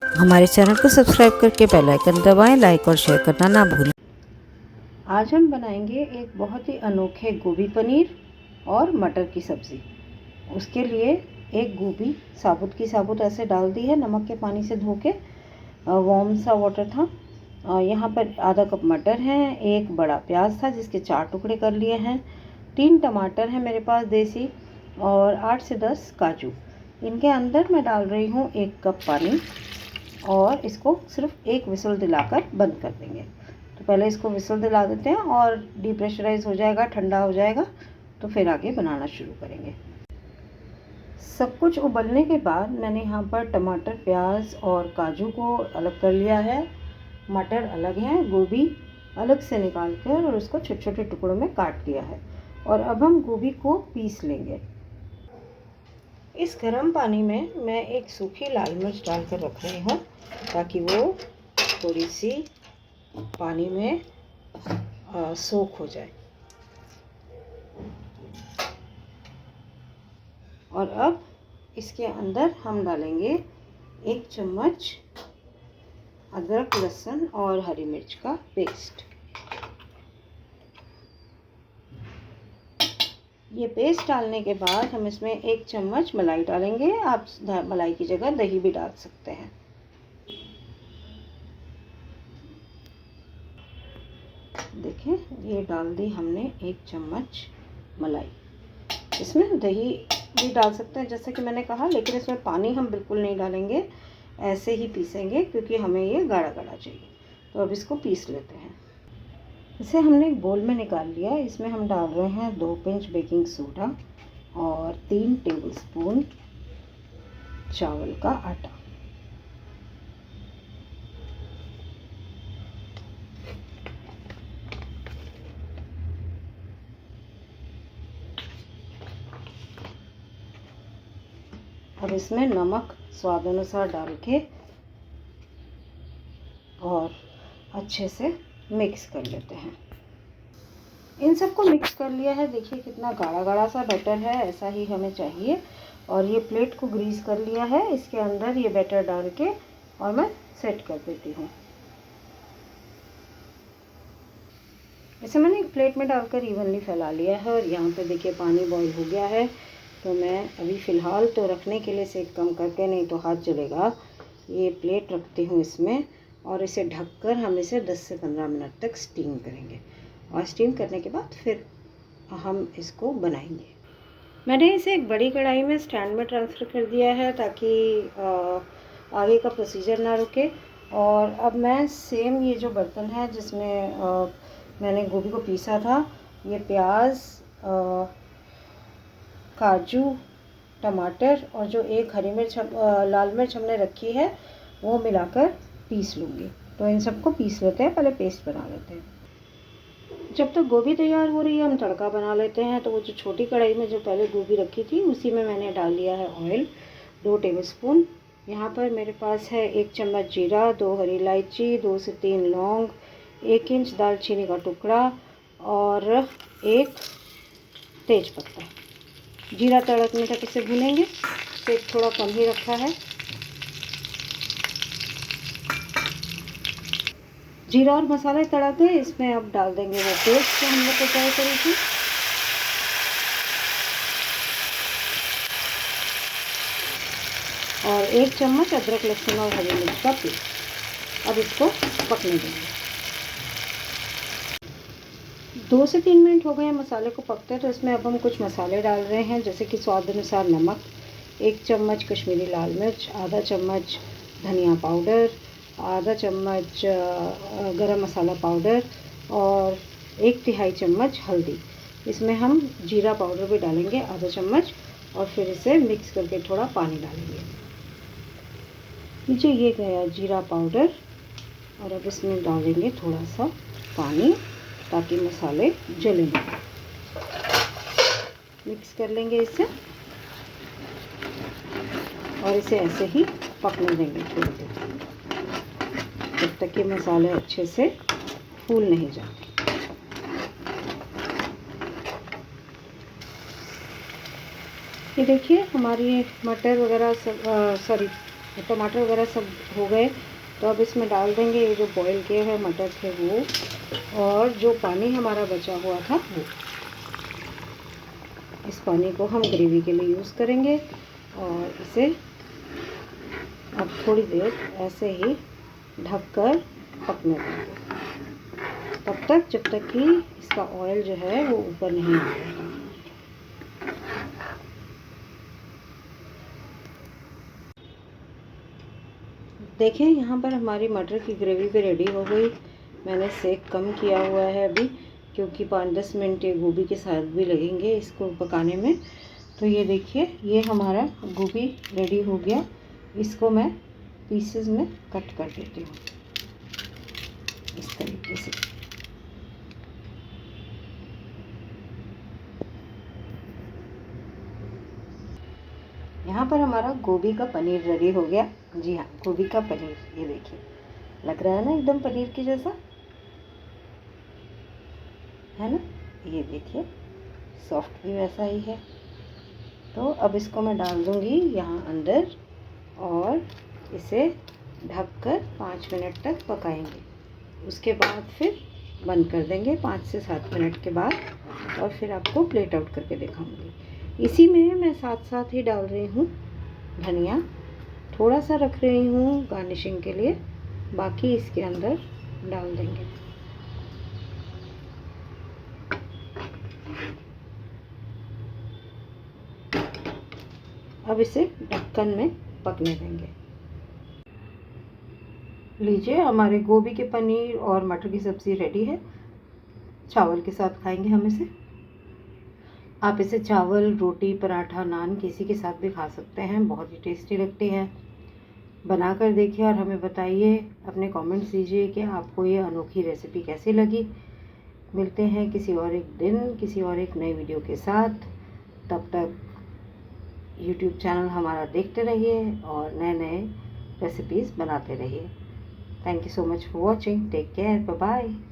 हमारे चैनल को सब्सक्राइब करके बेल आइकन दबाएं, लाइक और शेयर करना ना भूलें। आज हम बनाएंगे एक बहुत ही अनोखे गोभी पनीर और मटर की सब्ज़ी। उसके लिए एक गोभी साबुत की साबुत ऐसे डाल दी है, नमक के पानी से धो के, वार्म सा वाटर था। यहाँ पर आधा कप मटर हैं, एक बड़ा प्याज था जिसके 4 टुकड़े कर लिए हैं, 3 टमाटर हैं मेरे पास देसी, और 8 से 10 काजू। इनके अंदर मैं डाल रही हूँ 1 कप पानी और इसको सिर्फ एक विसल दिलाकर बंद कर देंगे। तो पहले इसको विसल दिला देते हैं और डीप्रेशराइज हो जाएगा, ठंडा हो जाएगा, तो फिर आगे बनाना शुरू करेंगे। सब कुछ उबलने के बाद मैंने यहाँ पर टमाटर, प्याज और काजू को अलग कर लिया है। मटर अलग है, गोभी अलग से निकाल कर और उसको छोटे छोटे टुकड़ों में काट लिया है। और अब हम गोभी को पीस लेंगे। इस गर्म पानी में मैं एक सूखी लाल मिर्च डालकर रख रही हूँ ताकि वो थोड़ी सी पानी में सोख हो जाए। और अब इसके अंदर हम डालेंगे 1 चम्मच अदरक, लहसुन और हरी मिर्च का पेस्ट। ये पेस्ट डालने के बाद हम इसमें 1 चम्मच मलाई डालेंगे। आप मलाई की जगह दही भी डाल सकते हैं। देखिए, ये डाल दी हमने 1 चम्मच मलाई। इसमें दही भी डाल सकते हैं जैसे कि मैंने कहा, लेकिन इसमें पानी हम बिल्कुल नहीं डालेंगे, ऐसे ही पीसेंगे क्योंकि हमें ये गाढ़ा गाढ़ा चाहिए। तो अब इसको पीस लेते हैं। इसे हमने एक बोल में निकाल लिया। इसमें हम डाल रहे हैं 2 पिंच बेकिंग सोडा और 3 टेबलस्पून चावल का आटा। अब इसमें नमक स्वाद अनुसार डाल के और अच्छे से मिक्स कर लेते हैं। इन सबको मिक्स कर लिया है। देखिए कितना गाढ़ा गाढ़ा सा बैटर है, ऐसा ही हमें चाहिए। और ये प्लेट को ग्रीस कर लिया है, इसके अंदर ये बैटर डाल के और मैं सेट कर देती हूँ। इसे मैंने एक प्लेट में डालकर इवनली फैला लिया है। और यहाँ पे देखिए पानी बॉईल हो गया है। तो मैं अभी फ़िलहाल तो रखने के लिए सेक कम करके, नहीं तो हाथ जलेगा, ये प्लेट रखती हूँ इसमें और इसे ढककर हम इसे 10 से 15 मिनट तक स्टीम करेंगे। और स्टीम करने के बाद फिर हम इसको बनाएंगे। मैंने इसे एक बड़ी कढ़ाई में स्टैंड में ट्रांसफ़र कर दिया है ताकि आगे का प्रोसीजर ना रुके। और अब मैं सेम ये जो बर्तन है जिसमें मैंने गोभी को पीसा था, ये प्याज, काजू, टमाटर और जो एक हरी मिर्च, लाल मिर्च हमने रखी है, वो मिलाकर पीस लूँगी। तो इन सबको पीस लेते हैं, पहले पेस्ट बना लेते हैं। जब तक गोभी तैयार हो रही है हम तड़का बना लेते हैं। तो वो जो छोटी कढ़ाई में जो पहले गोभी रखी थी उसी में मैंने डाल दिया है ऑयल 2 टेबलस्पून। यहाँ पर मेरे पास है 1 चम्मच जीरा, 2 हरी इलायची, 2 से 3 लौंग, 1 इंच दालचीनी का टुकड़ा और 1 तेज पत्ता। जीरा तड़कने तक इसे भूनेंगे। तेल थोड़ा कम ही रखा है। जीरा और मसाले तड़क गए, इसमें अब डाल देंगे वो पेस्ट जो हम लोग तैयार करी थी। और 1 चम्मच अदरक, लहसुन और हरी मिर्च का पेस्ट। अब इसको पकने देंगे। 2 से 3 मिनट हो गए हैं मसाले को पकते। तो इसमें अब हम कुछ मसाले डाल रहे हैं जैसे कि स्वाद अनुसार नमक, 1 चम्मच कश्मीरी लाल मिर्च, आधा चम्मच धनिया पाउडर, आधा चम्मच गरम मसाला पाउडर और 1/3 चम्मच हल्दी। इसमें हम जीरा पाउडर भी डालेंगे आधा चम्मच और फिर इसे मिक्स करके थोड़ा पानी डालेंगे। नीचे ये गया जीरा पाउडर और अब इसमें डालेंगे थोड़ा सा पानी ताकि मसाले जले नहीं। मिक्स कर लेंगे इसे और इसे ऐसे ही पकने देंगे थोड़ी देर जब तक कि मसाले अच्छे से फूल नहीं जाते। ये देखिए हमारी मटर वगैरह सब टमाटर वगैरह सब हो गए, तो अब इसमें डाल देंगे ये जो बॉईल किए हुए मटर थे वो, और जो पानी हमारा बचा हुआ था वो। इस पानी को हम ग्रेवी के लिए यूज़ करेंगे और इसे अब थोड़ी देर ऐसे ही ढककर पकने देंगे, तब तक जब तक कि इसका ऑयल जो है वो ऊपर नहीं आ जाएगा। देखें यहाँ पर हमारी मटर की ग्रेवी भी रेडी हो गई। मैंने सेक कम किया हुआ है अभी, क्योंकि 5-10 मिनट ये गोभी के साथ भी लगेंगे इसको पकाने में। तो ये देखिए, ये हमारा गोभी रेडी हो गया। इसको मैं पीसेस में कट कर देती हूँ इस तरीके से। यहाँ पर हमारा गोभी का पनीर रेडी हो गया। जी हाँ, गोभी का पनीर, ये देखिए, लग रहा है ना एकदम पनीर के जैसा, है ना। ये देखिए, सॉफ्ट भी वैसा ही है। तो अब इसको मैं डाल दूँगी यहाँ अंदर और इसे ढककर 5 मिनट तक पकाएंगे। उसके बाद फिर बंद कर देंगे 5 से 7 मिनट के बाद, और फिर आपको प्लेट आउट करके दिखाऊंगी। इसी में मैं साथ साथ ही डाल रही हूँ धनिया, थोड़ा सा रख रही हूँ गार्निशिंग के लिए, बाकी इसके अंदर डाल देंगे। अब इसे ढक्कन में पकने देंगे। लीजिए, हमारे गोभी के पनीर और मटर की सब्ज़ी रेडी है। चावल के साथ खाएंगे हम इसे। आप इसे चावल, रोटी, पराठा, नान किसी के साथ भी खा सकते हैं, बहुत ही टेस्टी लगती है। बना कर देखिए और हमें बताइए, अपने कमेंट्स दीजिए कि आपको ये अनोखी रेसिपी कैसी लगी। मिलते हैं किसी और एक दिन, किसी और एक नई वीडियो के साथ। तब तक यूट्यूब चैनल हमारा देखते रहिए और नए नए रेसिपीज़ बनाते रहिए। Thank you so much for watching. Take care, bye bye.